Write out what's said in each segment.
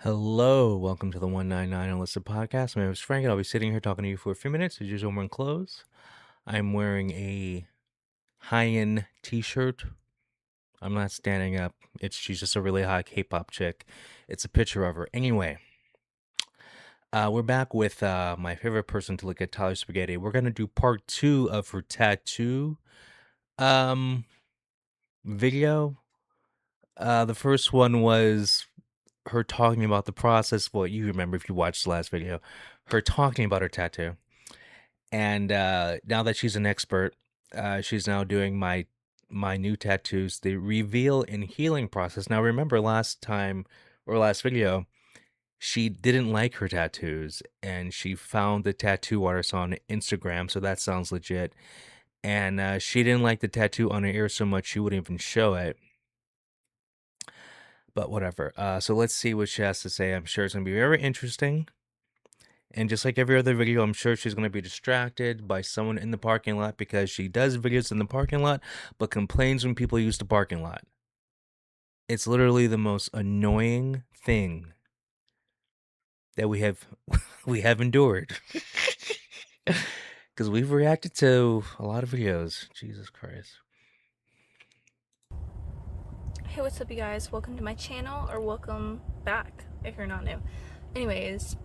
Hello, welcome to the 199 Unlisted podcast. My name is Frank, and I'll be sitting here talking to you for a few minutes. As usual, I'm wearing clothes. I'm wearing a high-end t-shirt. I'm not standing up. She's just a really hot K-pop chick. It's a picture of her. Anyway, we're back with my favorite person to look at, Tyler Spaghetti. We're gonna do part 2 of her tattoo um video. The first one was her talking about the process. Well, you remember if you watched the last video, her talking about her tattoo. And now that she's an expert, she's now doing my new tattoos, the reveal and healing process. Now, remember last time or last video, she didn't like her tattoos, and she found the tattoo artist on Instagram, so that sounds legit. And she didn't like the tattoo on her ear so much she wouldn't even show it. But whatever. So let's see what she has to say. I'm sure it's gonna be very interesting. And just like every other video, I'm sure she's going to be distracted by someone in the parking lot because she does videos in the parking lot, but complains when people use the parking lot. It's literally the most annoying thing that we have endured. Because we've reacted to a lot of videos. Jesus Christ. Hey, what's up, you guys? Welcome to my channel, or welcome back if you're not new. Anyways,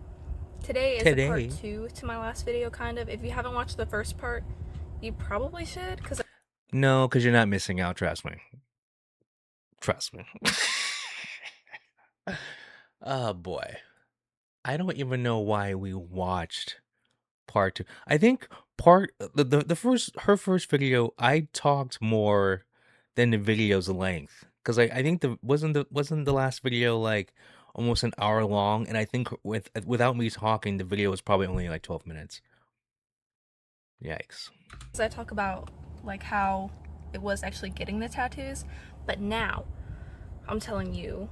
today is a part 2 to my last video, kind of. If you haven't watched the first part, you probably should, because No, because you're not missing out, trust me. Trust me. Oh boy. I don't even know why we watched part 2. I think the first her first video, I talked more than the video's length, because I think wasn't the last video like almost an hour long, and I think without me talking, the video was probably only like 12 minutes. Yikes. I talk about like how it was actually getting the tattoos, but now I'm telling you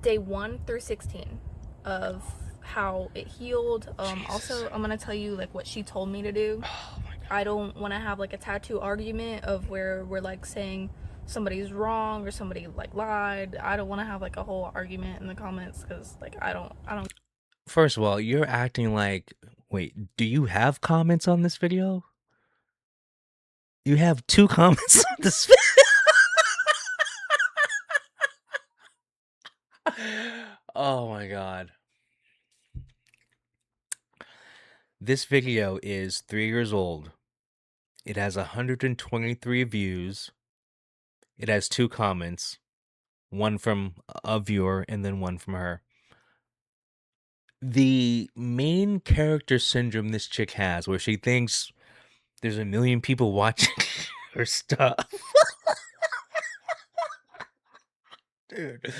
day 1 through 16 of how it healed. Also, I'm gonna tell you like what she told me to do. Oh my God. I don't want to have like a tattoo argument of where we're like saying somebody's wrong or somebody like lied. I don't want to have like a whole argument in the comments, because like I don't. First of all, you're acting like, wait, do you have comments on this video? You have 2 comments on this Oh my God. This video is 3 years old. It has 123 views. It has 2 comments, one from a viewer and then one from her. The main character syndrome this chick has, where she thinks there's a million people watching her stuff. Dude.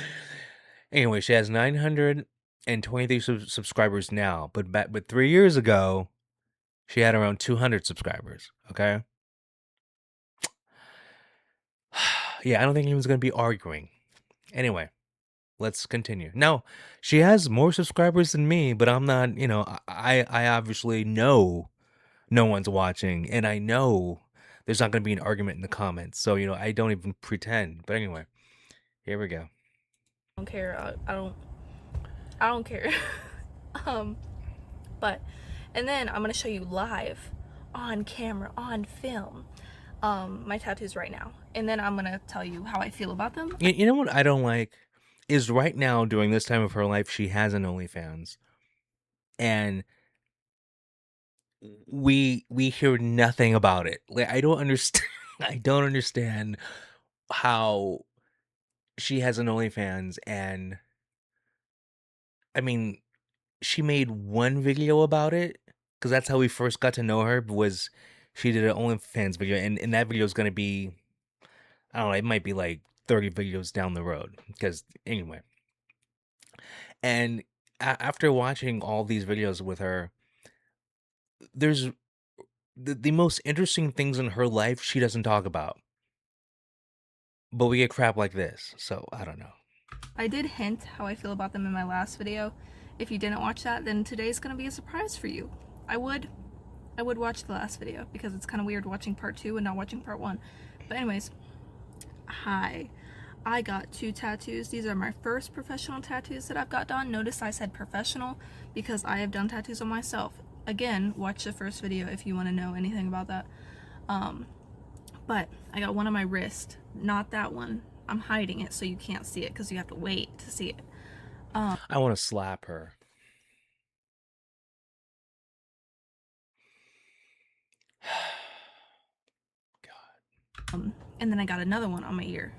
Anyway, she has 923 subscribers now, but 3 years ago, she had around 200 subscribers, okay? Yeah, I don't think anyone's going to be arguing. Anyway, let's continue. Now, she has more subscribers than me, but I'm not, I obviously know no one's watching, and I know there's not going to be an argument in the comments. So, I don't even pretend. But anyway, here we go. I don't care. I don't care. But and then I'm gonna show you live, on camera, on film, my tattoos right now, and then I'm gonna tell you how I feel about them. You know what I don't like is right now during this time of her life, she has an OnlyFans, and we hear nothing about it. Like, I don't understand. I don't understand how she has an OnlyFans, and I mean, she made one video about it, because that's how we first got to know her. Was she did an OnlyFans video, and that video is gonna be, I don't know, it might be like 30 videos down the road. Because anyway, and after watching all these videos with her, there's the most interesting things in her life she doesn't talk about. But we get crap like this, so I don't know. I did hint how I feel about them in my last video. If you didn't watch that, then today's gonna be a surprise for you. I would watch the last video, because it's kind of weird watching part 2 and not watching part 1. But anyways, hi. I got 2 tattoos. These are my first professional tattoos that I've got done. Notice I said professional because I have done tattoos on myself. Again, watch the first video if you want to know anything about that. Um, but I got one on my wrist, not that one. I'm hiding it so you can't see it because you have to wait to see it. I want to slap her. And then I got another one on my ear.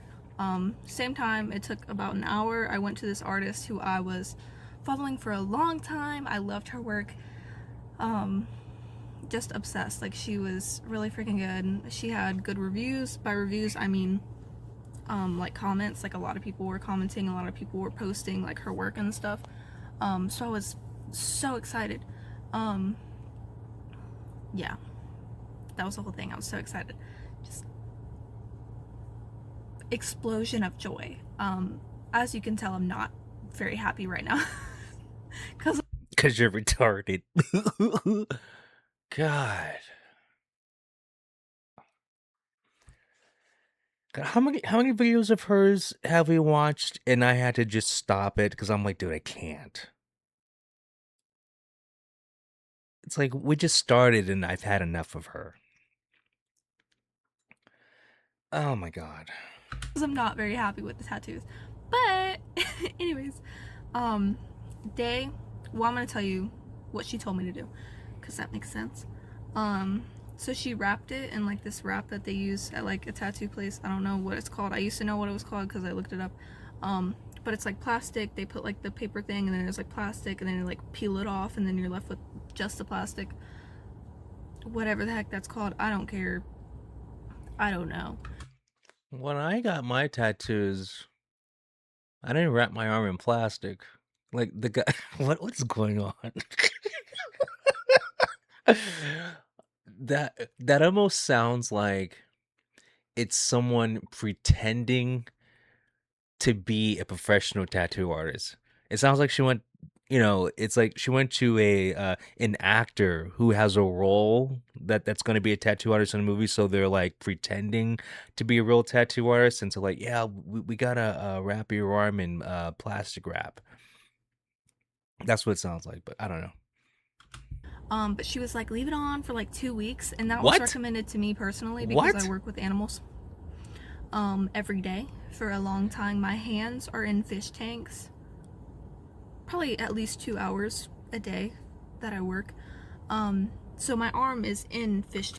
Same time, it took about an hour. I went to this artist who I was following for a long time. I loved her work. Just obsessed. Like, she was really freaking good. She had good reviews. By reviews, I mean like comments. Like, a lot of people were commenting, a lot of people were posting like her work and stuff. So I was so excited. Yeah, that was the whole thing. I was so excited. Just explosion of joy. As you can tell, I'm not very happy right now because Because you're retarded. God. God, how many videos of hers have we watched? And I had to just stop it because I'm like, dude, I can't. It's like we just started and I've had enough of her. Oh my god. I'm not very happy with the tattoos. But anyways, um, day. Well, I'm gonna tell you what she told me to do, cause that makes sense. So she wrapped it in like this wrap that they use at like a tattoo place. I don't know what it's called. I used to know what it was called because I looked it up. But it's like plastic. They put like the paper thing, and then there's like plastic, and then you like peel it off, and then you're left with just the plastic. Whatever the heck that's called, I don't care. I don't know. When I got my tattoos, I didn't wrap my arm in plastic. Like the guy, what's going on? That almost sounds like it's someone pretending to be a professional tattoo artist. It sounds like she went, it's like she went to a an actor who has a role that's going to be a tattoo artist in a movie, so they're like pretending to be a real tattoo artist, and so like, yeah, we gotta wrap your arm in plastic wrap. That's what it sounds like, but I don't know. But she was like, leave it on for like 2 weeks, and that was What? recommended to me personally because I What? work with animals every day for a long time. My hands are in fish tanks, probably at least 2 hours a day that I work. So my arm is in fish.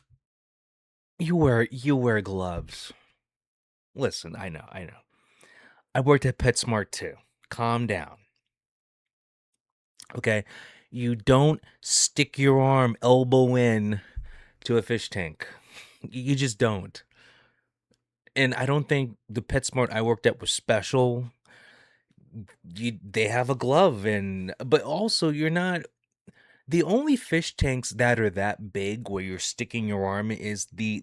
You wear gloves. Listen, I know. I worked at PetSmart too. Calm down. Okay. You don't stick your arm elbow in to a fish tank. You just don't. And I don't think the PetSmart I worked at was special. They have a glove, and but also you're not the only fish tanks that are that big where you're sticking your arm is the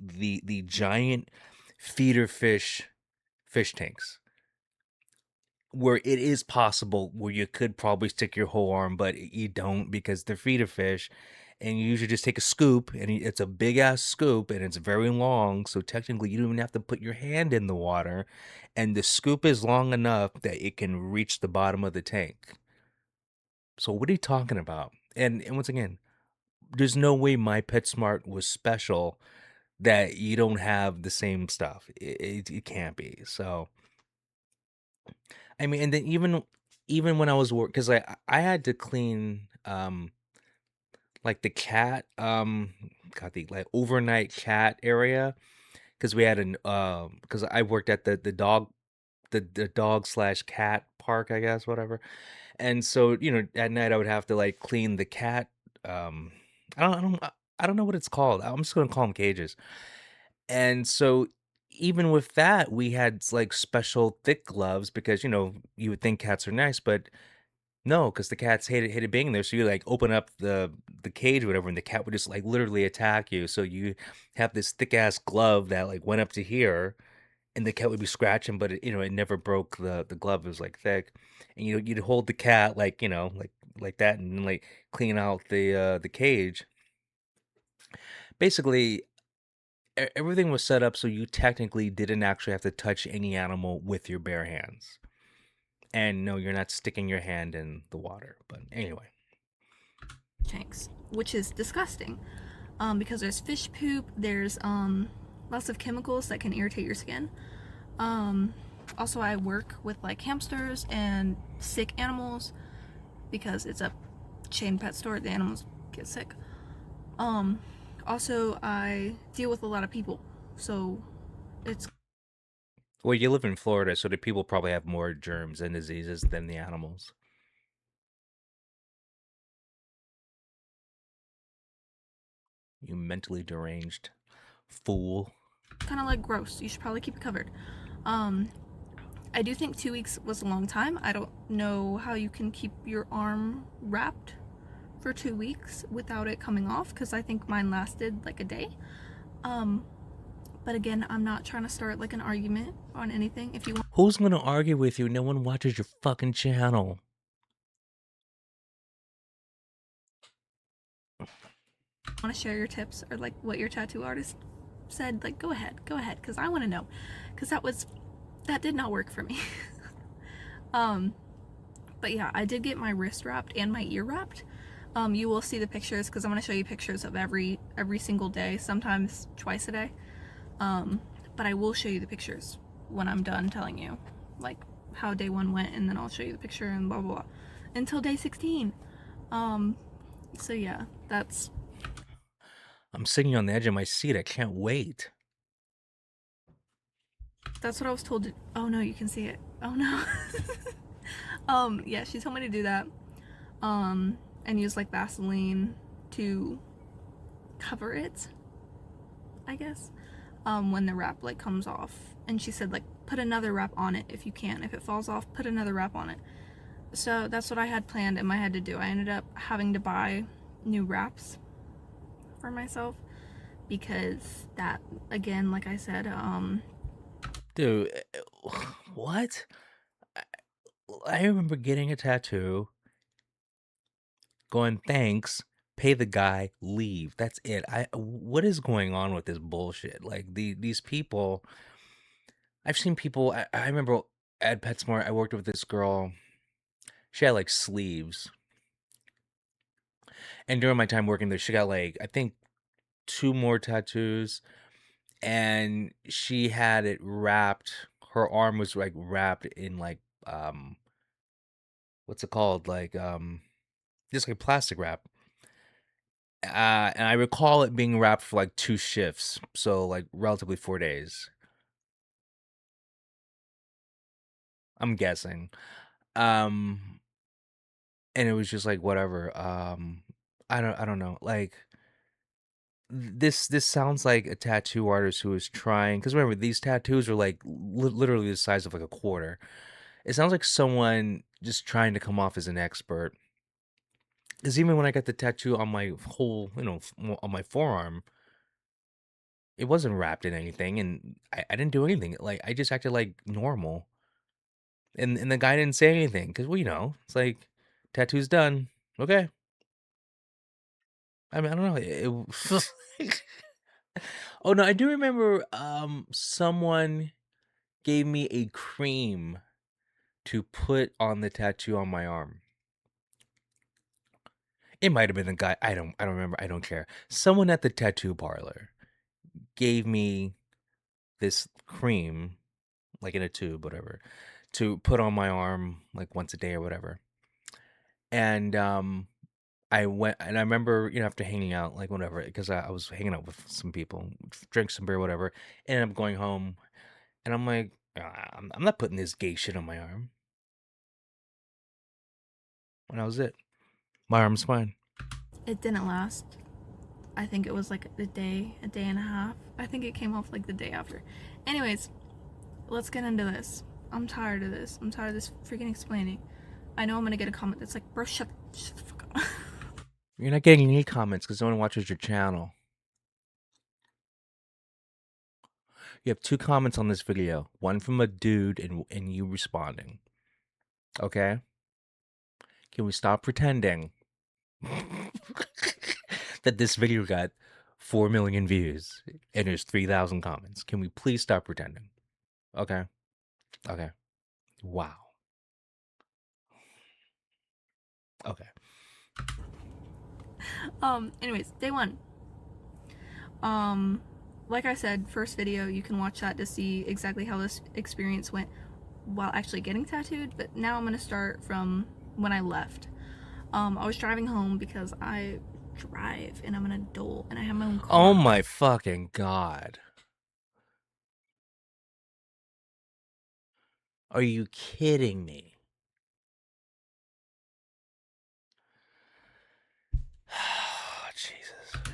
giant feeder fish tanks, where it is possible where you could probably stick your whole arm, but you don't because they're feeder fish, and you usually just take a scoop, and it's a big ass scoop, and it's very long. So technically, you don't even have to put your hand in the water, and the scoop is long enough that it can reach the bottom of the tank. So what are you talking about? And once again, there's no way my PetSmart was special that you don't have the same stuff. It can't be. So I mean, and then even when I was work, because I had to clean like the cat got the like overnight cat area because we had an because I worked at the dog slash cat park, I guess, whatever. And so at night I would have to like clean the cat. um I don't know what it's called. I'm just gonna call them cages. And so even with that, we had like special thick gloves because you would think cats are nice, but no, because the cats hated being there. So you like open up the cage or whatever, and the cat would just like literally attack you. So you have this thick ass glove that like went up to here, and the cat would be scratching, but it never broke the glove. It was like thick, and you'd hold the cat like like that, and like clean out the cage. Basically, everything was set up so you technically didn't actually have to touch any animal with your bare hands. And no, you're not sticking your hand in the water. But anyway, tanks, which is disgusting. Because there's fish poop, there's lots of chemicals that can irritate your skin. Um, Also, I work with like hamsters and sick animals because it's a chain pet store. The animals get sick. Um, Also, I deal with a lot of people, so it's well, you live in Florida, so the people probably have more germs and diseases than the animals. You mentally deranged fool. kind of like gross. You should probably keep it covered. Um, I do think 2 weeks was a long time. I don't know how you can keep your arm wrapped for 2 weeks without it coming off because I think mine lasted like a day. Um, but again, I'm not trying to start like an argument on anything. If you Who's gonna argue with you? No one watches your fucking channel. want to share your tips or like what your tattoo artist said, like go ahead, because I want to know, because that did not work for me. um, but yeah, I did get my wrist wrapped and my ear wrapped. You will see the pictures because I'm going to show you pictures of every single day, sometimes twice a day. But I will show you the pictures when I'm done telling you like how day 1 went, and then I'll show you the picture and blah blah blah until day 16. So yeah, I'm sitting on the edge of my seat. I can't wait. that's what I was told to. Oh no, you can see it. Oh no. Yeah, she told me to do that. And use like Vaseline to cover it, I guess. When the wrap like comes off. And she said like put another wrap on it if you can. If it falls off, put another wrap on it. So that's what I had planned in my head to do. I ended up having to buy new wraps for myself because that, again, like I said, Dude, what? I I remember getting a tattoo, going, "Thanks," pay the guy, leave. That's it. What is going on with this bullshit? Like, these people I've seen people I remember at PetSmart, I worked with this girl, she had, like, sleeves, and during my time working there, she got, like, I think 2 more tattoos, and she had it wrapped her arm was, like, wrapped in, like, what's it called? Like, just like plastic wrap. And I recall it being wrapped for like 2 shifts, so like relatively 4 days. I'm guessing. Um, and it was just like whatever. I don't know. Like this sounds like a tattoo artist who is trying because remember these tattoos are like literally the size of like a quarter. It sounds like someone just trying to come off as an expert. Because even when I got the tattoo on my whole, on my forearm, it wasn't wrapped in anything, and I didn't do anything, like, I just acted like normal, and the guy didn't say anything because well, it's like, "Tattoo's done. Okay." I mean, I don't know, Oh, no, I do remember, someone gave me a cream to put on the tattoo on my arm. It might have been the guy, I don't remember, I don't care. Someone at the tattoo parlor gave me this cream, like in a tube, whatever, to put on my arm like once a day or whatever. And I went and I remember, after hanging out, like whatever, because I was hanging out with some people, drank some beer, whatever, ended up going home, and I'm like, I'm not putting this gay shit on my arm. And that was it. My arm's fine. it didn't last. I think it was like a day and a half. I think it came off like the day after. Anyways, let's get into this. I'm tired of this. I'm tired of this freaking explaining. I know I'm gonna get a comment that's like, bro, shut the fuck up. You're not getting any comments because no one watches your channel. You have 2 comments on this video, one from a dude and you responding. Okay? Can we stop pretending that this video got 4 million views and there's 3,000 comments. Can we please stop pretending? Okay. Okay. Wow. Okay. Anyways, day one. Um, like I said, first video, you can watch that to see exactly how this experience went while actually getting tattooed, but now I'm gonna start from when I left. I was driving home because I drive and I'm an adult and I have my own Oh car. my fucking God. Are you kidding me? Jesus.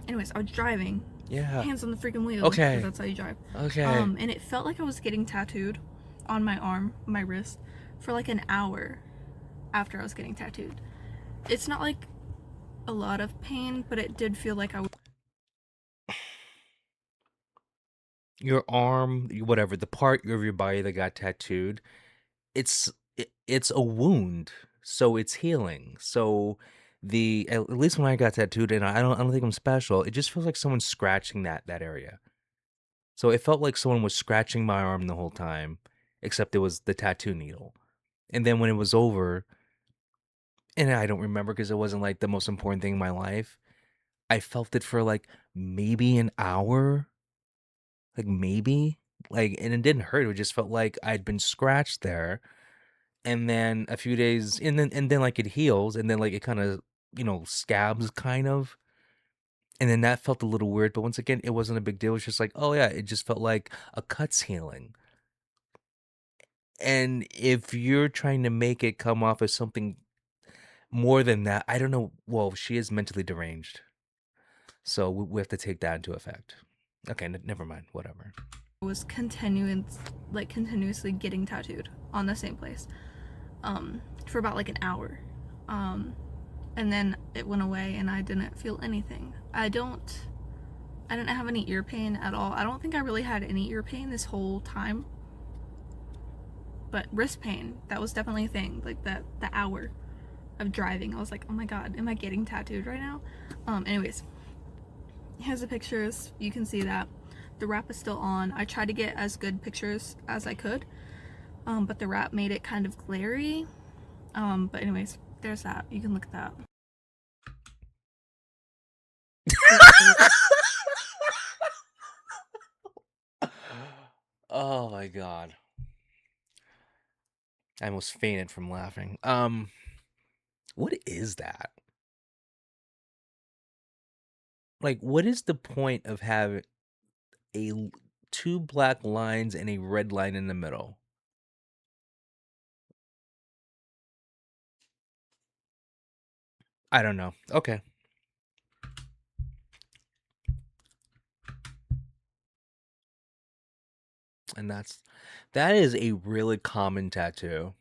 Anyways, I was driving, Yeah. hands on the freaking wheel, because Okay. that's how you drive. Okay. And it felt like I was getting tattooed on my arm, my wrist, for like an hour after I was getting tattooed. It's not like a lot of pain, but it did feel like I was. Your arm, whatever, the part of your body that got tattooed, it's a wound, so it's healing. So the at least when I got tattooed, and I don't think I'm special. It just feels like someone's scratching that area. So it felt like someone was scratching my arm the whole time, except it was the tattoo needle. And then when it was over, and I don't remember because it wasn't like the most important thing in my life. I felt it for like maybe an hour, like maybe, like, and it didn't hurt. It just felt like I'd been scratched there. And then a few days, and then like it heals, and then like it kind of scabs kind of, and then that felt a little weird. But once again, it wasn't a big deal. It's just like, oh yeah, it just felt like a cut's healing. And if you're trying to make it come off as something more than that, I don't know. Well, she is mentally deranged, so we have to take that into effect. Okay, never mind. Whatever. Was continuously getting tattooed on the same place for about like an hour, and then it went away and I didn't feel anything. I didn't have any ear pain at all. I don't think I really had any ear pain this whole time, but wrist pain, that was definitely a thing. Like the hour of driving, I was like, oh my god, am I getting tattooed right now? Anyways, here's the pictures. You can see that the wrap is still on. I tried to get as good pictures as I could, but the wrap made it kind of glary. But anyways, there's that. You can look at that. Oh my god. I almost fainted from laughing. What is that? Like, what is the point of having two black lines and a red line in the middle? I don't know. Okay. And that is a really common tattoo.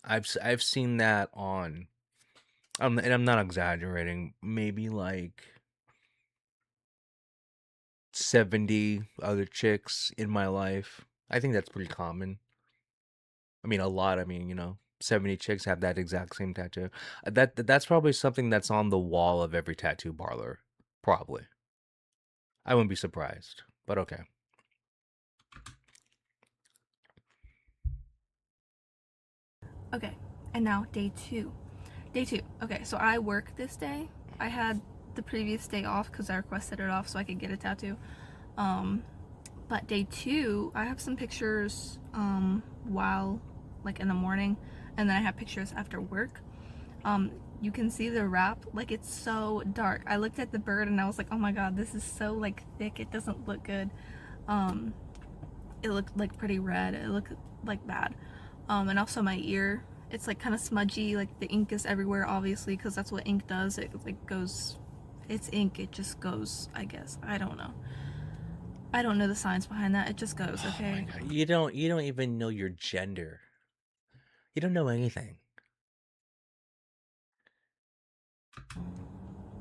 I've seen that on and I'm not exaggerating, maybe like 70 other chicks in my life. I think that's pretty common. I mean, a lot. I mean, 70 chicks have that exact same tattoo. That's probably something that's on the wall of every tattoo parlor. Probably. I wouldn't be surprised. But okay. Okay, and now day two. Day two. Okay, so I work this day. I had the previous day off because I requested it off so I could get a tattoo. But day two, I have some pictures while, like, in the morning, and then I have pictures after work. You can see the wrap, like, it's so dark. I looked at the bird and I was like, oh my god, this is so, like, thick. It doesn't look good. It looked like pretty red. It looked like bad. And also my ear, it's like kind of smudgy. Like the ink is everywhere, obviously, because that's what ink does. It like goes, it's ink. It just goes. I guess I don't know. I don't know the science behind that. It just goes. Oh my Okay. god. You don't even know your gender. You don't know anything.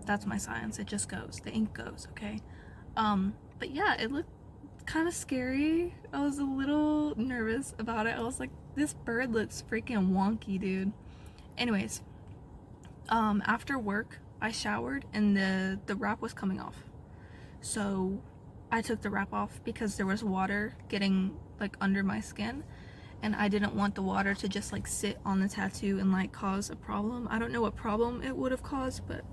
That's my science. It just goes. The ink goes. Okay. But yeah, it looked kind of scary. I was a little nervous about it. I was like, this bird looks freaking wonky, dude. Anyways, after work, I showered and the wrap was coming off. So I took the wrap off because there was water getting like under my skin, and I didn't want the water to just like sit on the tattoo and like cause a problem. I don't know what problem it would have caused, but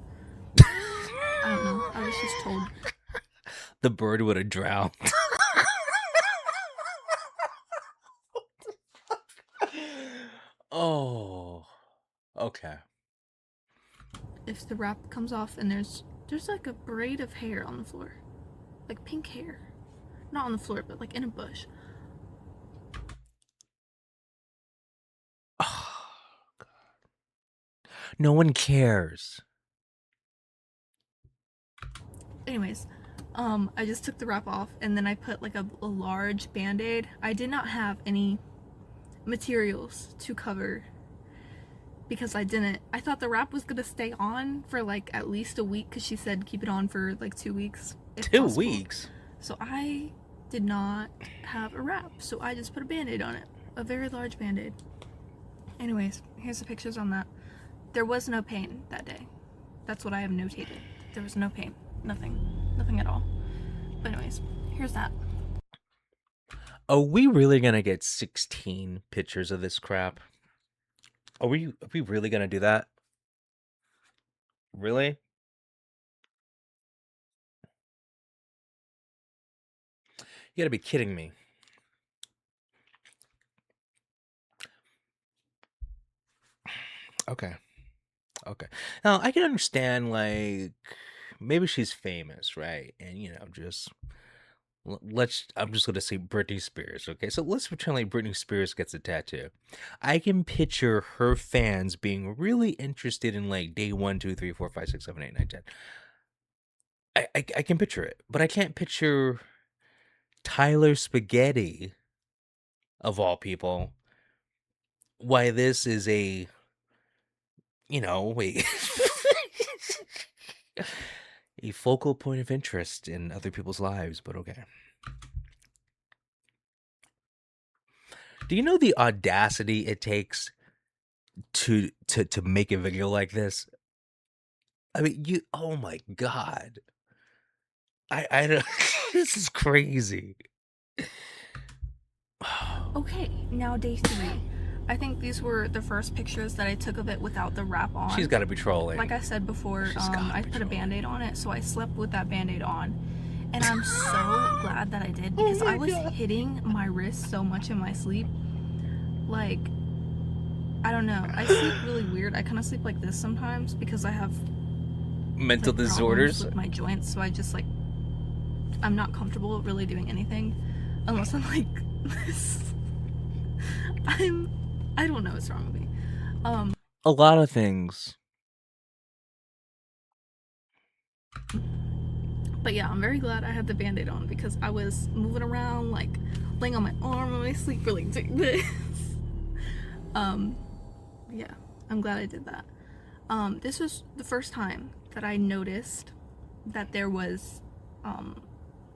I don't know. I was just told. The bird would have drowned. Oh, okay. If the wrap comes off and there's like a braid of hair on the floor, like pink hair, not on the floor but like in a bush. No one cares. Anyways, I just took the wrap off and then I put like a large band-aid. I did not have any materials to cover because I thought the wrap was gonna stay on for like at least a week because she said keep it on for like 2 weeks if Two possible. weeks. So I did not have a wrap, so I just put a band-aid on it, a very large band-aid. Anyways, here's the pictures on that. There was no pain that day. That's what I have notated. There was no pain. Nothing at all. But anyways, here's that. Are we really gonna get 16 pictures of this crap? Are we really gonna do that? Really? You gotta be kidding me. Okay. Okay. Now I can understand like maybe she's famous, right? And just let's I'm just gonna say Britney Spears, okay? So let's pretend like Britney Spears gets a tattoo. I can picture her fans being really interested in like day 1, 2, 3, 4, 5, 6, 7, 8, 9, 10. I can picture it, but I can't picture Tyler Spaghetti of all people. Why this is wait. A focal point of interest in other people's lives, but okay. Do you know the audacity it takes to make a video like this? I mean, oh my god. I don't this is crazy. Okay, now day 3. I think these were the first pictures that I took of it without the wrap She's on. got to be trolling. Like I said before, She's gotta I be put a trolling. band-aid on it, so I slept with that band-aid on. And I'm so glad that I did because I was hitting my wrist so much in my sleep. Like, I don't know. I sleep really weird. I kind of sleep like this sometimes because I have Mental like, disorders. with my joints, so I just like I'm not comfortable really doing anything unless I'm like this. I don't know what's wrong with me. A lot of things. But yeah, I'm very glad I had the band-aid on because I was moving around like laying on my arm in my sleep for like this. Yeah, I'm glad I did that. This was the first time that I noticed that there was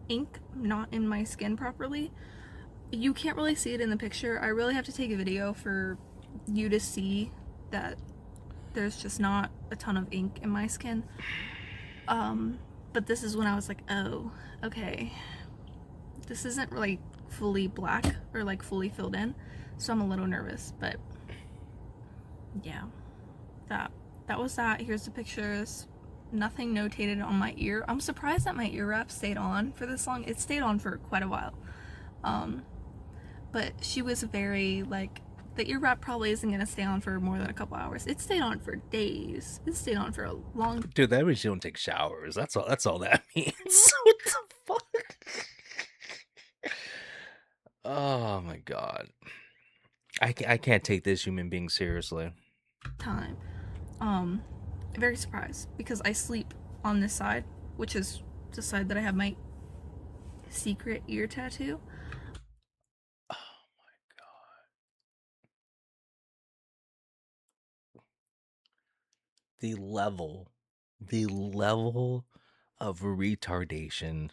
ink not in my skin properly. You can't really see it in the picture. I really have to take a video for you to see that there's just not a ton of ink in my skin. But this is when I was like, oh, okay. This isn't really fully black or like fully filled in, so I'm a little nervous, but yeah. That was that. Here's the pictures. Nothing notated on my ear. I'm surprised that my ear wrap stayed on for this long. It stayed on for quite a while. But she was very like the ear wrap probably isn't gonna stay on for more than a couple hours. It stayed on for days. It stayed on for a long. Dude, that means you don't take showers. That's all that means. What the fuck? Oh my god. I can't take this human being seriously. Time. Very surprised because I sleep on this side, which is the side that I have my secret ear tattoo. Oh my god. The level of retardation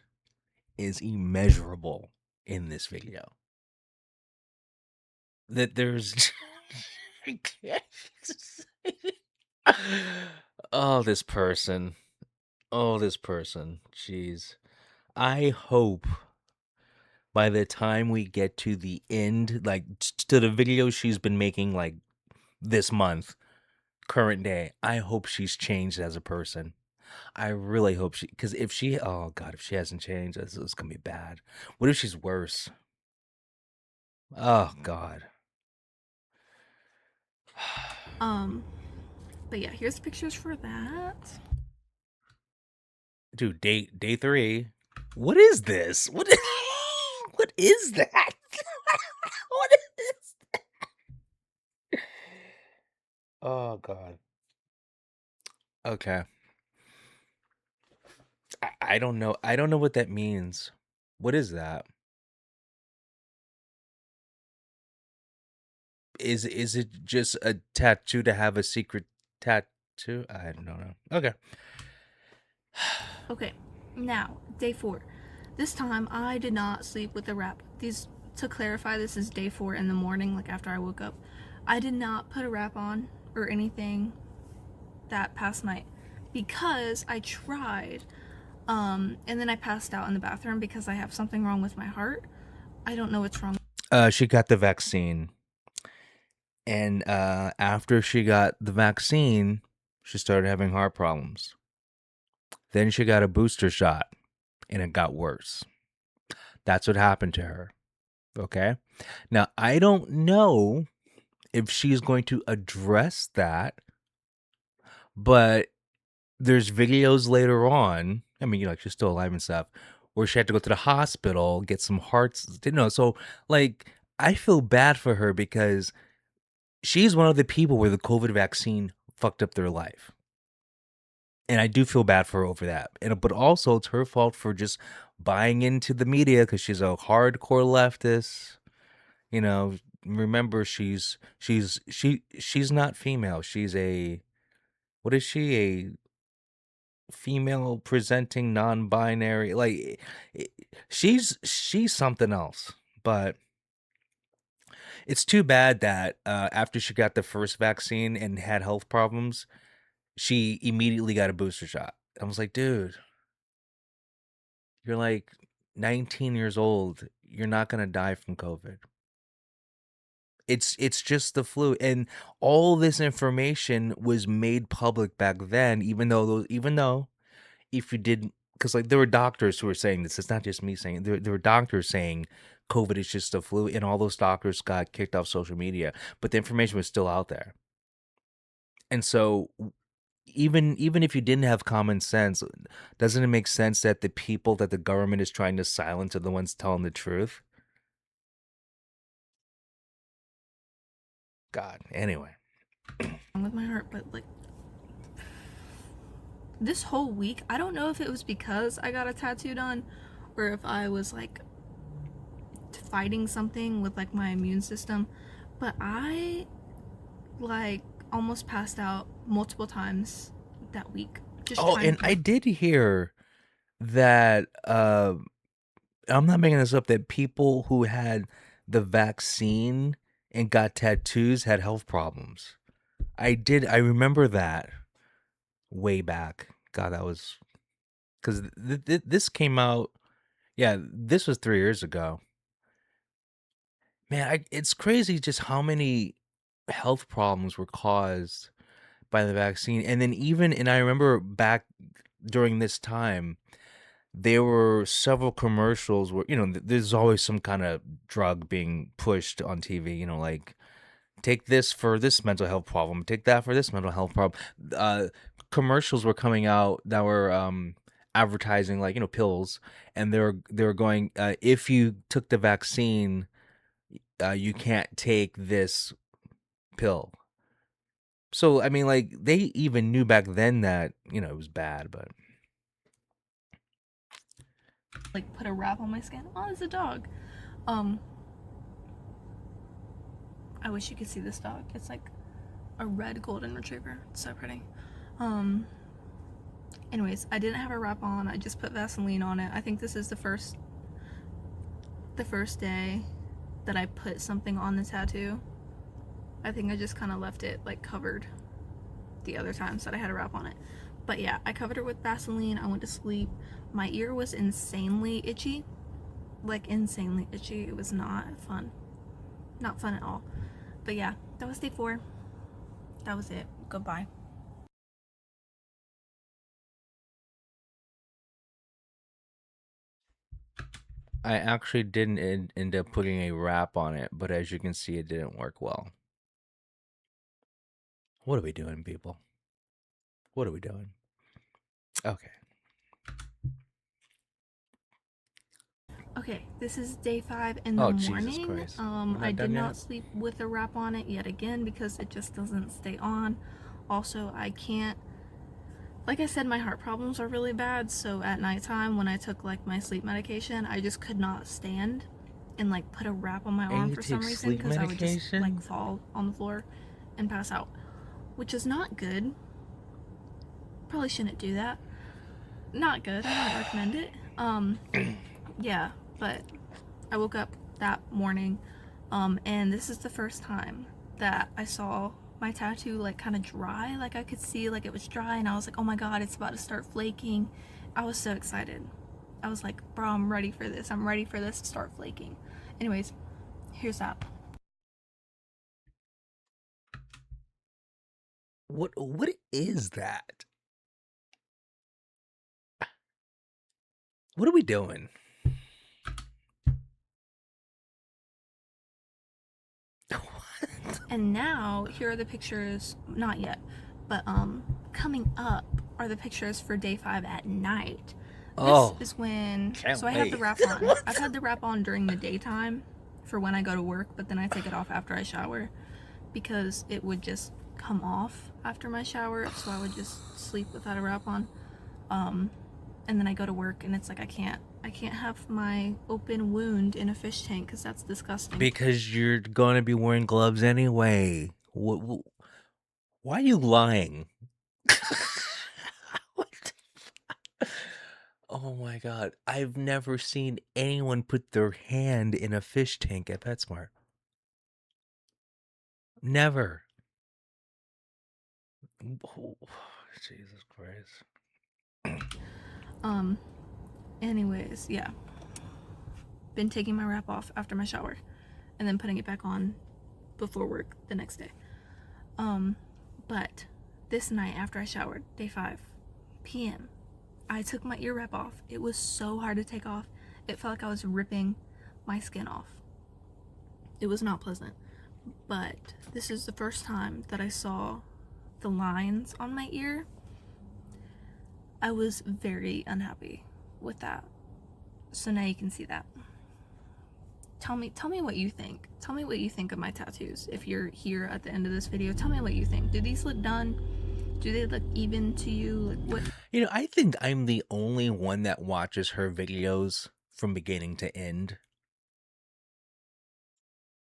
is immeasurable in this video. That there's I can't say. Oh, this person. Oh, this person. Jeez. I hope by the time we get to the end, like to the video she's been making like this month, current day, I hope she's changed as a person. I really hope she, because if she, oh God, if she hasn't changed, this is gonna be bad. What if she's worse? Oh God. Um, but yeah, here's pictures for that. Dude, day three. What is this? What? What is that? What is this? Oh God. Okay. I don't know. I don't know what that means. What is that? Is it just a tattoo to have a secret tattoo? I don't know. Okay. Okay, now day 4. This time I did not sleep with the wrap. These, to clarify, this is day 4 in the morning, like after I woke up. I did not put a wrap on or anything that past night because I tried. And then I passed out in the bathroom because I have something wrong with my heart. I don't know what's wrong. She got the vaccine, and after she got the vaccine, she started having heart problems. Then she got a booster shot, and it got worse. That's what happened to her. Okay. Now I don't know if she's going to address that, but there's videos later on. I mean, she's still alive and stuff, where she had to go to the hospital, get some hearts, so like, I feel bad for her because she's one of the people where the COVID vaccine fucked up their life. And I do feel bad for her over that. But also it's her fault for just buying into the media because she's a hardcore leftist. You know, remember she's not female. She's a, what is she? A female presenting non-binary, like, she's something else. But it's too bad that after she got the first vaccine and had health problems, she immediately got a booster shot. I was like, dude, you're like 19 years old, you're not going to die from COVID. It's just the flu, and all this information was made public back then, even though if you didn't, because like there were doctors who were saying this. It's not just me saying it. There were doctors saying COVID is just a flu, and all those doctors got kicked off social media. But the information was still out there, and so even if you didn't have common sense, doesn't it make sense that the people that the government is trying to silence are the ones telling the truth? God. Anyway. With my heart, but like this whole week, I don't know if it was because I got a tattoo done or if I was like fighting something with like my immune system, but I like almost passed out multiple times that week just Oh, trying and to I did hear that I'm not making this up, that people who had the vaccine and got tattoos had health problems. I remember that way back. God, that was because this came out. Yeah, this was 3 years ago. Man, it's crazy just how many health problems were caused by the vaccine. And then and I remember back during this time, there were several commercials where, there's always some kind of drug being pushed on TV, like, take this for this mental health problem, take that for this mental health problem. Uh, Commercials were coming out that were advertising, like, pills, and they were going, if you took the vaccine, you can't take this pill. So I mean, like, they even knew back then that it was bad, but like put a wrap on my skin. Oh, it's a dog. Um, I wish you could see this dog. It's like a red golden retriever. It's so pretty. Um, Anyways, I didn't have a wrap on. I just put Vaseline on it. I think this is the first day that I put something on the tattoo. I think I just kind of left it like covered. the other times that I had a wrap on it. But yeah, I covered it with Vaseline. I went to sleep. My ear was insanely itchy. Like, insanely itchy. It was not fun. Not fun at all. But yeah, that was day 4. That was it. Goodbye. I actually didn't end up putting a wrap on it, but as you can see, it didn't work well. What are we doing, people? What are we doing? Okay. Okay, this is day 5 in the Oh, Jesus morning. Christ. We're I not did done not yet? sleep with a wrap on it yet again because it just doesn't stay on. Also, I can't, like I said, my heart problems are really bad, so at nighttime when I took like my sleep medication, I just could not stand and like put a wrap on my And arm you for take some reason sleep because I would just like medication? fall on the floor and pass out, which is not good. Probably shouldn't do that. Not good. I wouldn't recommend it. Yeah, but I woke up that morning, and this is the first time that I saw my tattoo like kind of dry. Like I could see like it was dry, and I was like, oh my god, it's about to start flaking. I was so excited. I was like, bro, I'm ready for this. I'm ready for this to start flaking. Anyways, here's that. What is that? What are we doing? And now here are the pictures. Not yet, but coming up are the pictures for day 5 at night. This Oh, is when, can't so I have the wait. wrap on. I've had the wrap on during the daytime for when I go to work, but then I take it off after I shower because it would just come off after my shower, so I would just sleep without a wrap on. Um, and then I go to work and it's like I can't have my open wound in a fish tank because that's disgusting. Because you're gonna be wearing gloves anyway. Why are you lying? What? Oh my god. I've never seen anyone put their hand in a fish tank at PetSmart. Never. Oh, Jesus Christ. Um, anyways, yeah, been taking my wrap off after my shower and then putting it back on before work the next day. Um, but this night after I showered, day 5 p.m., I took my ear wrap off. It was so hard to take off. It felt like I was ripping my skin off. It was not pleasant. But this is the first time that I saw the lines on my ear. I was very unhappy with that. So now you can see that. Tell me what you think. Tell me what you think of my tattoos. If you're here at the end of this video, tell me what you think. Do these look done? Do they look even to you? Like what? I think I'm the only one that watches her videos from beginning to end.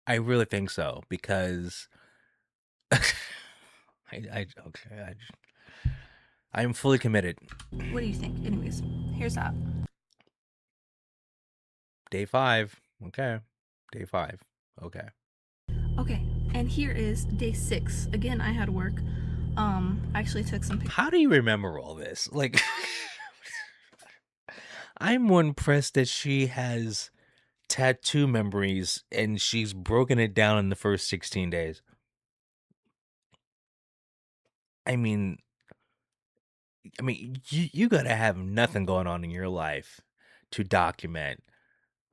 I really think so because okay, I'm fully committed. What do you think? Anyways, here's that. Day 5. Okay. Day 5. Okay. Okay, and here is day 6. Again, I had work. I actually took some pictures. How do you remember all this? Like, I'm more impressed that she has tattoo memories and she's broken it down in the first 16 days. I mean, you gotta have nothing going on in your life to document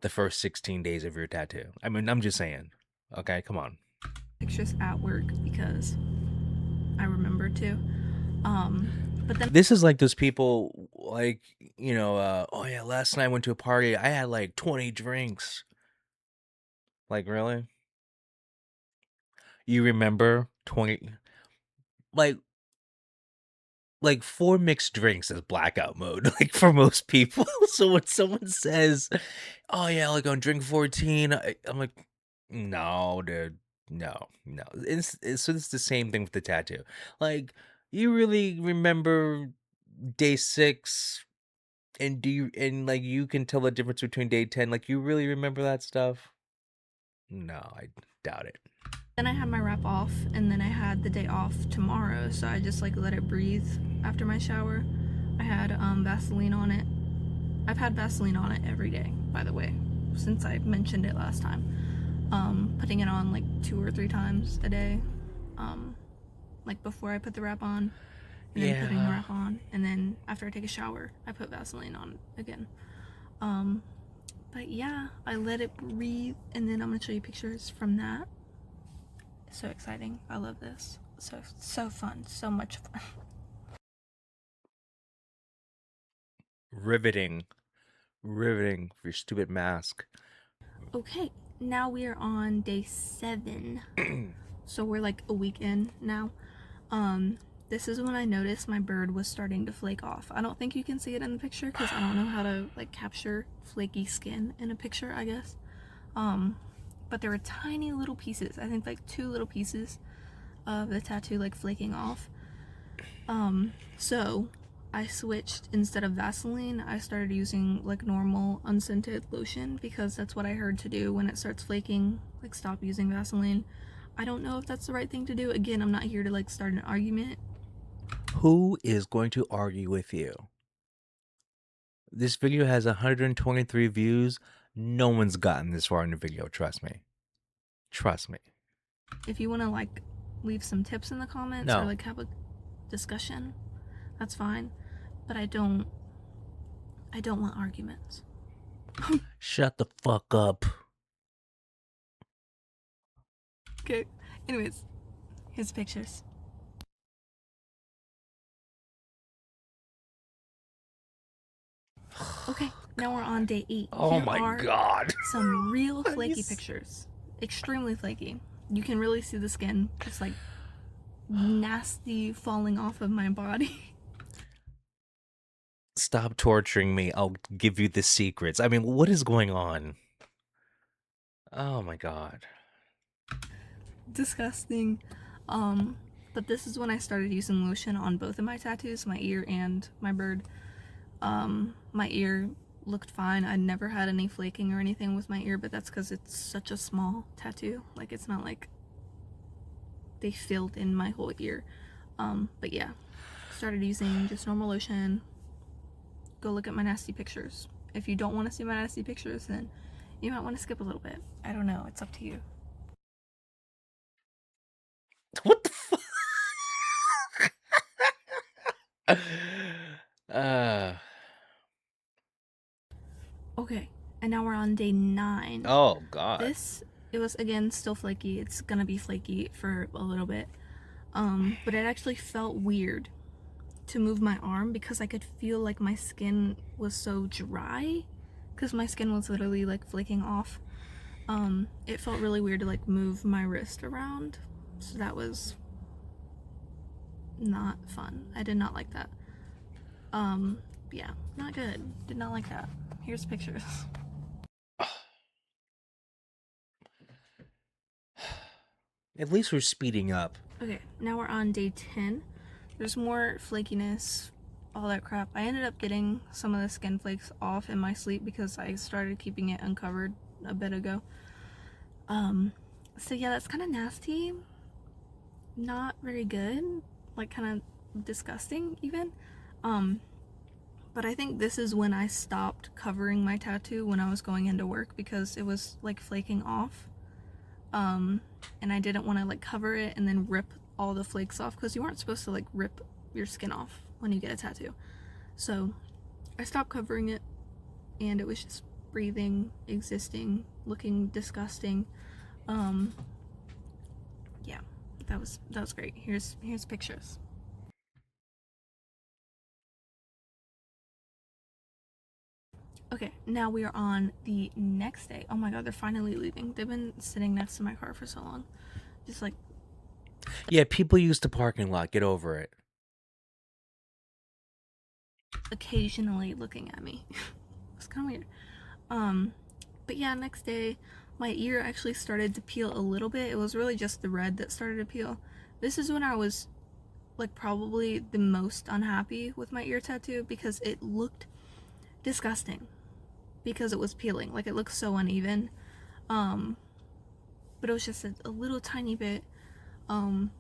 the first 16 days of your tattoo. I mean, I'm just saying. Okay, come on. Pictures at work because I remember to. But then This is like those people, like, oh yeah, last night I went to a party. I had like 20 drinks. Like, really? You remember 20? Like, like 4 mixed drinks is blackout mode, like for most people. So when someone says, "Oh yeah, like on drink 14," I'm like, "No, dude, no, no." So it's the same thing with the tattoo. Like, you really remember day 6, and like you can tell the difference between day 10. Like, you really remember that stuff? No, I doubt it. Then I had my wrap off, and then I had the day off tomorrow, so I just like let it breathe after my shower. I had Vaseline on it. I've had Vaseline on it every day, by the way, since I mentioned it last time. Putting it on like 2 or 3 times a day, like before I put the wrap on, and then putting the Yeah. wrap on, and then after I take a shower, I put Vaseline on again. Um, but yeah, I let it breathe, and then I'm gonna show you pictures from that. So exciting! I love this. So fun. So much fun. Riveting. Riveting for your stupid mask. Okay, now we are on day 7. So we're like a week in now. This is when I noticed my bird was starting to flake off. I don't think you can see it in the picture because I don't know how to like capture flaky skin in a picture, I guess. But there were tiny little pieces. I think like 2 little pieces of the tattoo like flaking off. So I switched, instead of Vaseline, I started using like normal unscented lotion because that's what I heard to do when it starts flaking. Like, stop using Vaseline. I don't know if that's the right thing to do. Again, I'm not here to like start an argument. Who is going to argue with you? This video has 123 views. No one's gotten this far in the video, trust me. Trust me. If you want to like leave some tips in the comments or No. like have a discussion, that's fine. But I don't want arguments. Shut the fuck up. Okay. Anyways, here's pictures. Okay, now we're on day 8. Oh Here my are god. some real flaky pictures. Extremely flaky. You can really see the skin just like nasty falling off of my body. Stop torturing me. I'll give you the secrets. I mean, what is going on? Oh my god. Disgusting. But this is when I started using lotion on both of my tattoos, my ear and my bird. My ear looked fine. I never had any flaking or anything with my ear, but that's because it's such a small tattoo. Like, it's not like they filled in my whole ear. But yeah, started using just normal lotion. Go look at my nasty pictures. If you don't want to see my nasty pictures, then you might want to skip a little bit. I don't know. It's up to you. What the fuck? uh, Okay, and now we're on day 9. oh god. It was again still flaky. It's gonna be flaky for a little bit. But it actually felt weird to move my arm because I could feel like my skin was so dry because my skin was literally like flaking off. It felt really weird to like move my wrist around, so that was not fun. I did not like that. Yeah, not good. Did not like that. Here's pictures. At least we're speeding up. Okay, now we're on day 10. There's more flakiness, all that crap. I ended up getting some of the skin flakes off in my sleep because I started keeping it uncovered a bit ago. So yeah, that's kind of nasty. Not very good. Like, kind of disgusting even. But I think this is when I stopped covering my tattoo when I was going into work because it was like flaking off. And I didn't want to like cover it and then rip all the flakes off because you weren't supposed to like rip your skin off when you get a tattoo. So I stopped covering it and it was just breathing, existing, looking disgusting. Yeah, that was great. Here's pictures. Okay, now we are on the next day. Oh my god, they're finally leaving. They've been sitting next to my car for so long. Just like Yeah, people use the parking lot. Get over it. occasionally looking at me. It's kind of weird. But yeah, next day, my ear actually started to peel a little bit. It was really just the red that started to peel. This is when I was like probably the most unhappy with my ear tattoo because it looked disgusting because it was peeling. Like, it looked so uneven. but it was just a little tiny bit. Um,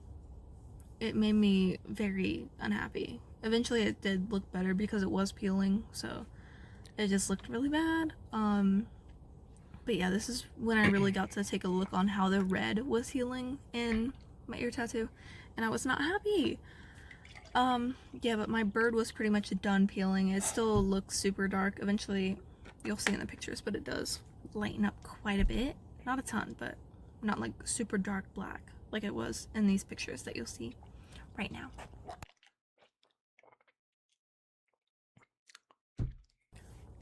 it made me very unhappy. Eventually, it did look better because it was peeling, so it just looked really bad. But yeah, this is when I really got to take a look on how the red was healing in my ear tattoo, and I was not happy. Yeah, but my bird was pretty much done peeling. It still looks super dark. Eventually, you'll see in the pictures, but it does lighten up quite a bit. Not a ton, but not like super dark black like it was in these pictures that you'll see right now.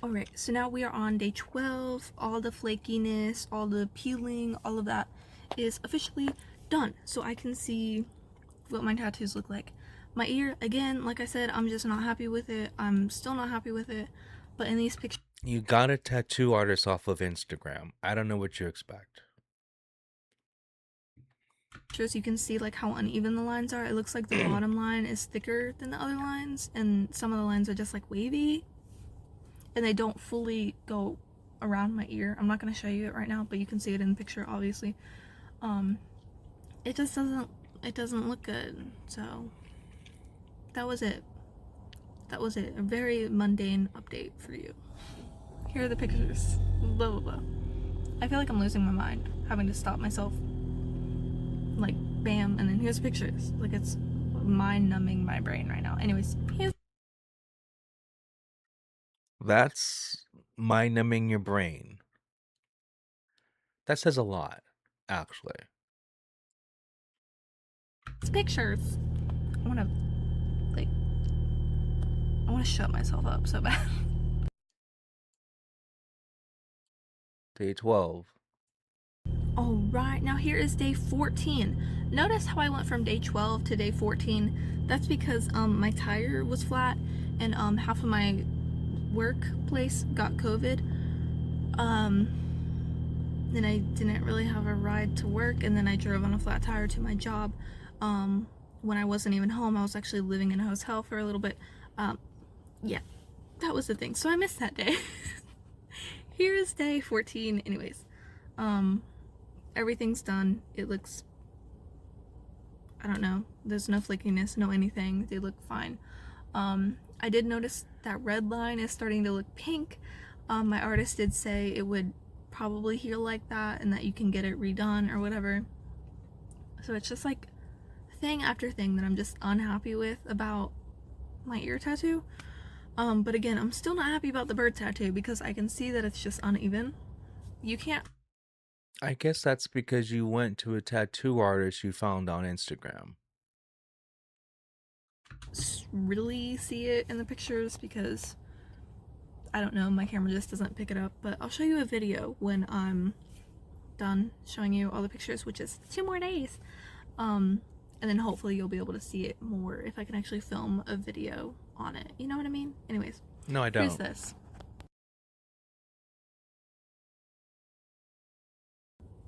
Alright, so now we are on day 12. All the flakiness, all the peeling, all of that is officially done. So I can see what my tattoos look like. My ear, again, like I said, I'm just not happy with it. I'm still not happy with it. But in these pictures, You got a tattoo artist off of Instagram. I don't know what you expect. you can see like how uneven the lines are. It looks like the bottom line is thicker than the other lines, and some of the lines are just like wavy, and they don't fully go around my ear. I'm not going to show you it right now, but you can see it in the picture, obviously. It just doesn't look good. So that was it. That was it. A very mundane update for you. Here are the pictures. Blah blah blah. I feel like I'm losing my mind, having to stop myself. Like, bam, and then here's pictures. Like, it's mind numbing my brain right now. Anyways, here's. That's mind numbing your brain. That says a lot, actually. Pictures. I want to, like, I want to shut myself up so bad. Day 12. Alright, now here is day 14. Notice how I went from day 12 to day 14. That's because my tire was flat and half of my workplace got COVID. Then I didn't really have a ride to work, and then I drove on a flat tire to my job. When I wasn't even home, I was actually living in a hotel for a little bit. Yeah, that was the thing. So I missed that day. Here is day 14. Anyways, everything's done. It looks, I don't know, there's no flakiness, no anything. They look fine. I did notice that red line is starting to look pink. My artist did say it would probably heal like that and that you can get it redone or whatever. So it's just like thing after thing that I'm just unhappy with about my ear tattoo. But again, I'm still not happy about the bird tattoo because I can see that it's just uneven. You can't I guess that's because you went to a tattoo artist you found on Instagram. really see it in the pictures because I don't know, my camera just doesn't pick it up. But I'll show you a video when I'm done showing you all the pictures, which is 2 more days. And then hopefully you'll be able to see it more if I can actually film a video on it. You know what I mean? Anyways, No, I here's don't. this.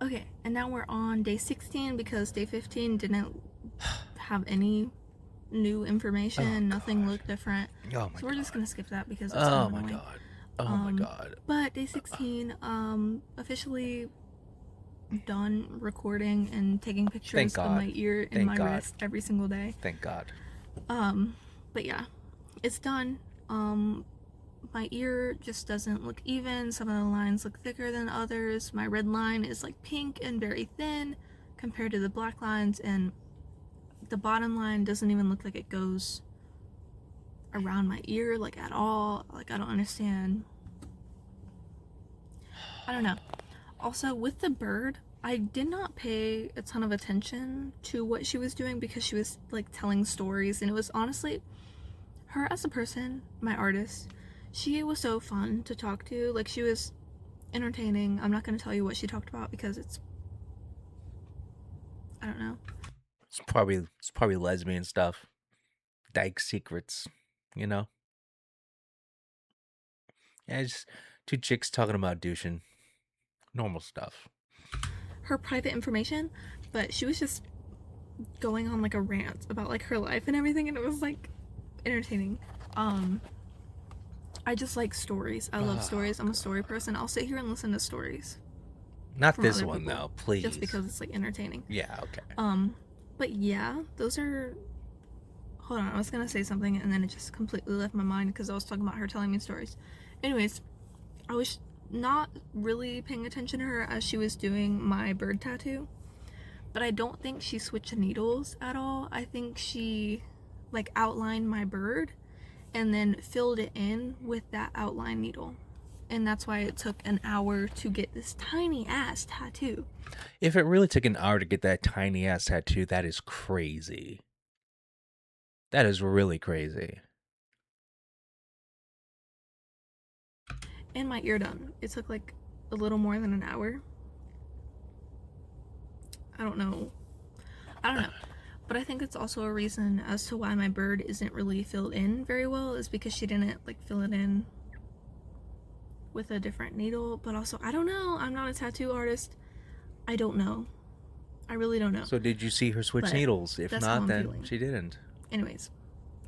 Okay, and now we're on day 16 because day 15 didn't have any new information. Nothing looked different. Oh my So we're god. just gonna skip that because it's Oh kind of my annoying. god. Oh my god. But day 16, officially done recording and taking Thank pictures of my God. ear and Thank my God. wrist every single day. Thank God. But yeah, it's done. My ear just doesn't look even. Some of the lines look thicker than others. My red line is like pink and very thin compared to the black lines, and the bottom line doesn't even look like it goes around my ear like at all. Like, I don't understand. I don't know. Also, with the bird, I did not pay a ton of attention to what she was doing because she was like telling stories, and it was honestly her as a person, my artist. She was so fun to talk to. Like, she was entertaining. I'm not going to tell you what she talked about because it's, I don't know. It's probably lesbian stuff. Dyke secrets, you know? Yeah, it's just two chicks talking about douching. Normal stuff. Her private information, but she was just going on like a rant about like her life and everything, and it was like entertaining. I just like stories. I love stories. I'm a story person. I'll sit here and listen to stories. Not from this other one people though, just please. because it's like entertaining. Yeah, okay. But yeah, those are. Hold on, I was gonna say something and then it just completely left my mind because I was talking about her telling me stories. Anyways, I was not really paying attention to her as she was doing my bird tattoo, but I don't think she switched needles at all. I think she like outlined my bird and then filled it in with that outline needle. And that's why it took an hour to get this tiny ass tattoo. If it really took an hour to get that tiny ass tattoo, that is crazy. That is really crazy. And my ear done. It took like a little more than an hour. I don't know. I don't know. But I think it's also a reason as to why my bird isn't really filled in very well is because she didn't like fill it in with a different needle. But also, I don't know. I'm not a tattoo artist. I don't know. I really don't know. So did you see her switch But needles? If that's how not, I'm then feeling. she didn't. Anyways,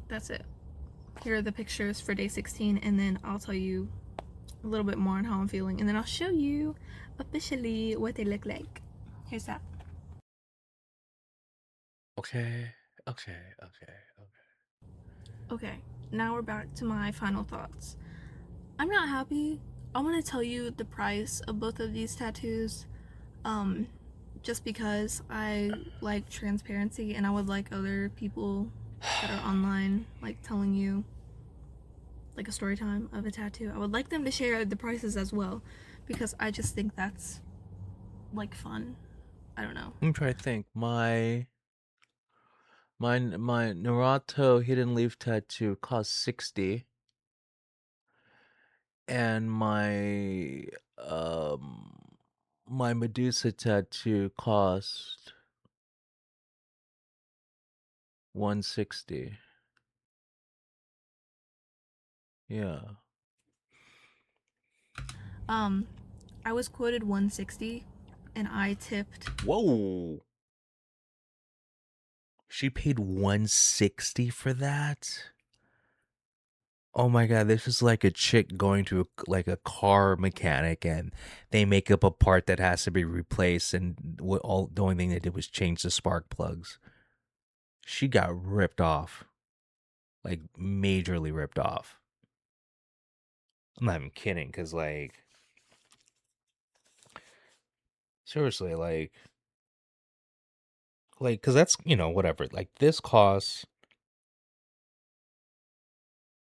that's it. Here are the pictures for day 16, and then I'll tell you a little bit more on how I'm feeling, and then I'll show you officially what they look like. Here's that. Okay. Okay. Okay. Okay, now we're back to my final thoughts. I'm not happy. I'm gonna tell you the price of both of these tattoos, um, just because I like transparency and I would like other people that are online like telling you like a story time of a tattoo. I would like them to share the prices as well because I just think that's like fun. I don't know. I'm trying to think. My Naruto hidden leaf tattoo cost 60, and my Medusa tattoo cost 160. Yeah. Um, I was quoted 160 and I tipped. Whoa. She paid 160 for that? Oh my god, this is like a chick going to like a car mechanic and they make up a part that has to be replaced, and the only thing they did was change the spark plugs. She got ripped off. Like majorly ripped off. I'm not even kidding, cuz like seriously, cuz that's, whatever. Like this costs,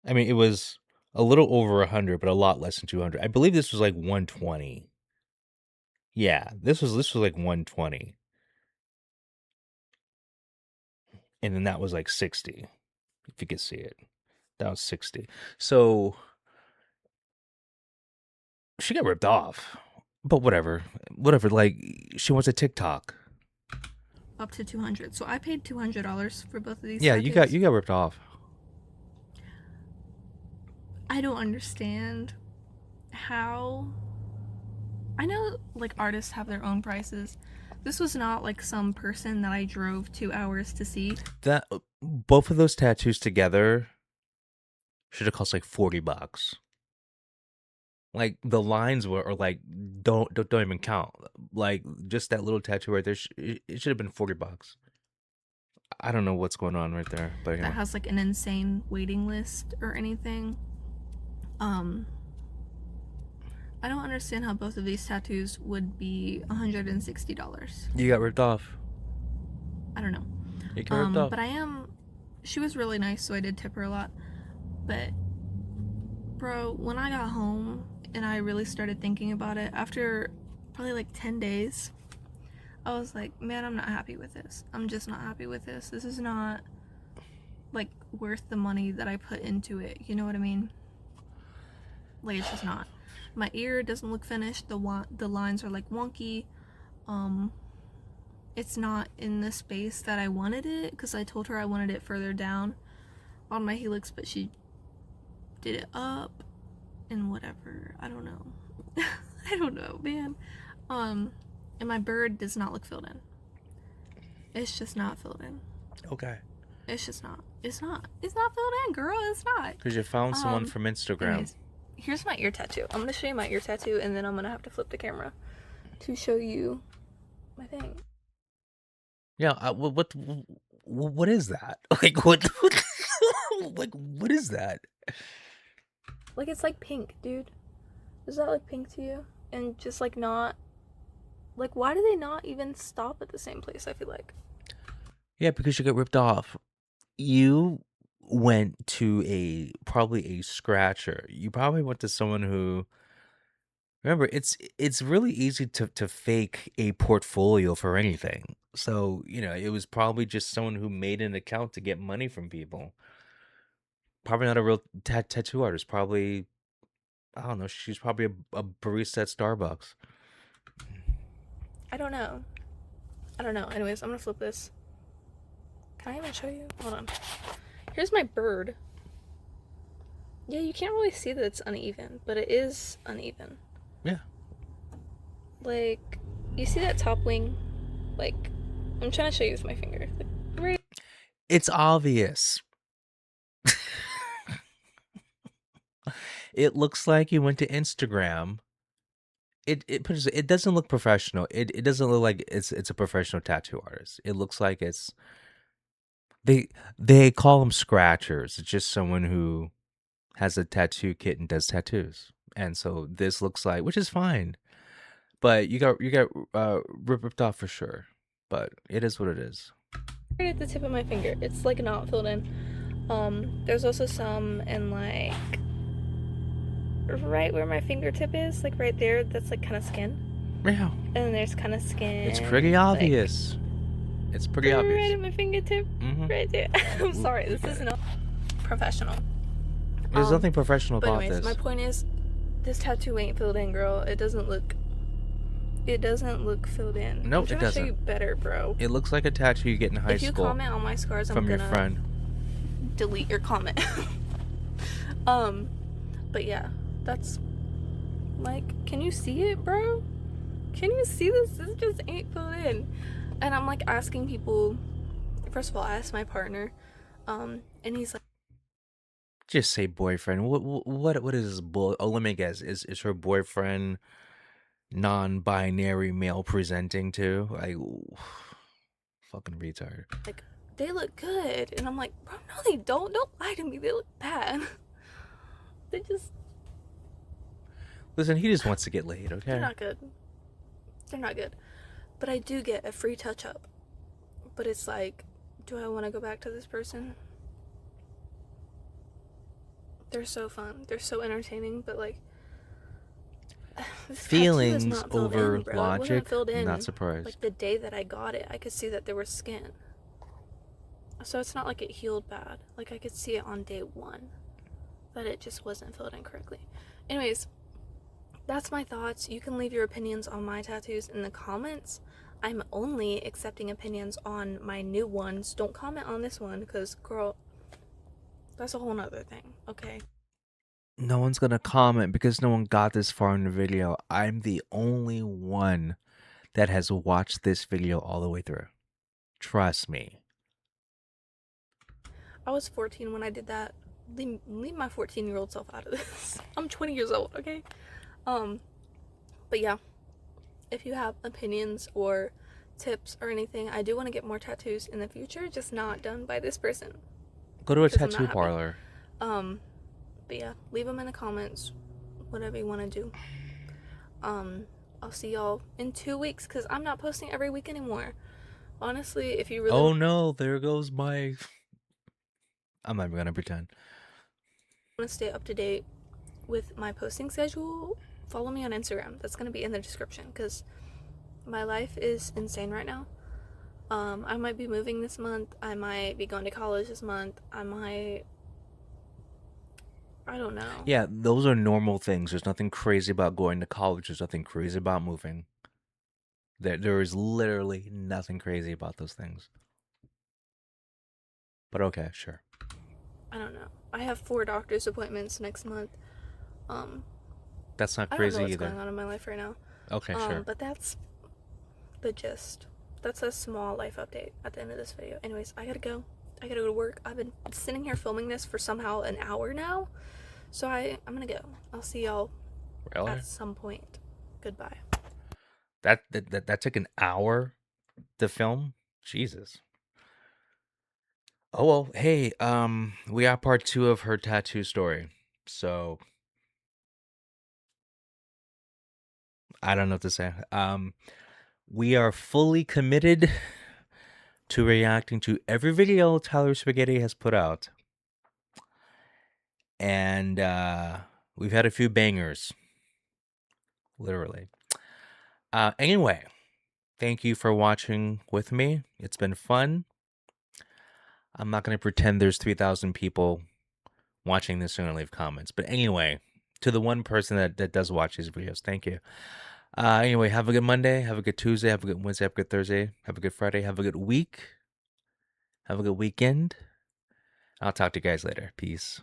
I mean, it was a little over 100, but a lot less than 200. I believe this was like 120. Yeah, this was like 120. And then that was like 60, if you could see it. That was 60. So she got ripped off. But whatever. Whatever. Like, she wants a TikTok. Up to 200. So I paid $200 for both of these Yeah, tattoos. you got ripped off. I don't understand how. I know like artists have their own prices. This was not like some person that I drove 2 hours to see. That both of those tattoos together should have cost like $40. Like the lines are like don't even count. Like just that little tattoo right there, it should have been $40. I don't know what's going on right there, but That anyway. has like an insane waiting list or anything. Um, I don't understand how both of these tattoos would be $160. You got ripped off. I don't know. You got ripped off. But she was really nice, so I did tip her a lot. But, bro, when I got home and I really started thinking about it, after probably like 10 days, I was like, man, I'm not happy with this. I'm just not happy with this. This is not, like, worth the money that I put into it. You know what I mean? Like, it's just not. My ear doesn't look finished. The lines are, like, wonky. It's not in the space that I wanted it, because I told her I wanted it further down on my helix, but she did it up and whatever. I don't know. I don't know, man. And my bird does not look filled in. It's just not filled in. Okay. It's just not. It's not. It's not filled in, girl. It's not. Because you found someone from Instagram. Anyways, here's my ear tattoo. I'm gonna show you my ear tattoo, and then I'm gonna have to flip the camera. to show you my thing. Yeah, what is that? Like what like what is that? Like, it's like pink, dude. Is that like pink to you? And just like not. Like, why do they not even stop at the same place? I feel like. Yeah, because you got ripped off. You went to a probably a scratcher. You probably went to someone who remember it's really easy to fake a portfolio for anything. So, it was probably just someone who made an account to get money from people. Probably not a real tattoo artist. Probably I don't know. She's probably a barista at Starbucks. I don't know. I don't know. Anyways, I'm gonna flip this. Can I even show you? Hold on. Here's my bird. Yeah, you can't really see that it's uneven, but it is uneven. Yeah. Like, you see that top wing? Like, I'm trying to show you with my finger. Like, right. It's obvious. It looks like you went to Instagram. It doesn't look professional. It doesn't look like it's a professional tattoo artist. It looks like they call them scratchers. It's just someone who has a tattoo kit and does tattoos. And so this looks like, which is fine, but you got ripped off for sure. But it is what it is. Right at the tip of my finger. It's like not filled in. There's also some in like right where my fingertip is, like right there. That's like kind of skin. Yeah, And then there's kind of skin. it's pretty like, obvious. It's pretty right obvious. at my fingertip. Mm-hmm. Right there. I'm sorry. This is not professional. There's nothing professional But about anyways, this. my point is, this tattoo ain't filled in, girl. It doesn't look filled in. No, I'm it trying to show doesn't. you better, bro. It looks like a tattoo you get in high If you school comment on my scars, I'm from your gonna friend. delete your comment. But yeah, that's like, can you see it, bro? Can you see this? This just ain't filled in. And I'm like asking people. First of all, I asked my partner, and he's like, Just say boyfriend. What is this bull? Oh, let me guess. Is her boyfriend non-binary male presenting too? Like, fucking retard. they look good, and I'm like, bro, no, they don't. Don't lie to me. They look bad. they just Listen, he just wants to get laid. they're Okay. not good. They're not good. But I do get a free touch up. But it's like, do I want to go back to this person? They're so fun. They're so entertaining, but like, this tattoo is Feelings not filled over in, bro. It wasn't logic. filled Not in. surprised. Like, the day that I got it, I could see that there was skin. So it's not like it healed bad. Like, I could see it on day one that it just wasn't filled in correctly. Anyways, that's my thoughts. You can leave your opinions on my tattoos in the comments. I'm only accepting opinions on my new ones. Don't comment on this one, because, girl, that's a whole nother thing, okay? No one's gonna comment because no one got this far in the video. I'm the only one that has watched this video all the way through. Trust me. I was 14 when I did that. Leave my 14-year-old self out of this. I'm 20 years old, okay? But yeah, if you have opinions or tips or anything, I do want to get more tattoos in the future, just not done by this person. Go to a Because I'm not tattoo happy. parlor. But yeah, leave them in the comments, whatever you want to do. I'll see y'all in 2 weeks, because I'm not posting every week anymore. Honestly, if you really Oh no, there goes my. I'm not even gonna pretend. want to stay up to date with my posting schedule, follow me on Instagram. That's going to be in the description, because my life is insane right now. I might be moving this month. I might be going to college this month. I don't know. Yeah, those are normal things. There's nothing crazy about going to college. There's nothing crazy about moving. There is literally nothing crazy about those things. But okay, sure. I don't know. I have 4 doctor's appointments next month. That's not I don't know crazy what's either. going on in my life right now. Okay, sure. But that's the gist. That's a small life update at the end of this video. Anyways, I gotta go. I gotta go to work. I've been sitting here filming this for somehow an hour now. So I'm gonna go. I'll see y'all Really? at some point. Goodbye. That took an hour to film? Jesus. Oh well, hey, we got part two of her tattoo story. So I don't know what to say. We are fully committed to reacting to every video Tyler Spaghetti has put out. And we've had a few bangers, literally. Anyway, thank you for watching with me. It's been fun. I'm not going to pretend there's 3,000 people watching this and leave comments. But anyway, to the one person that does watch these videos, thank you. Anyway, have a good Monday, have a good Tuesday, have a good Wednesday, have a good Thursday, have a good Friday, have a good week, have a good weekend. I'll talk to you guys later. Peace.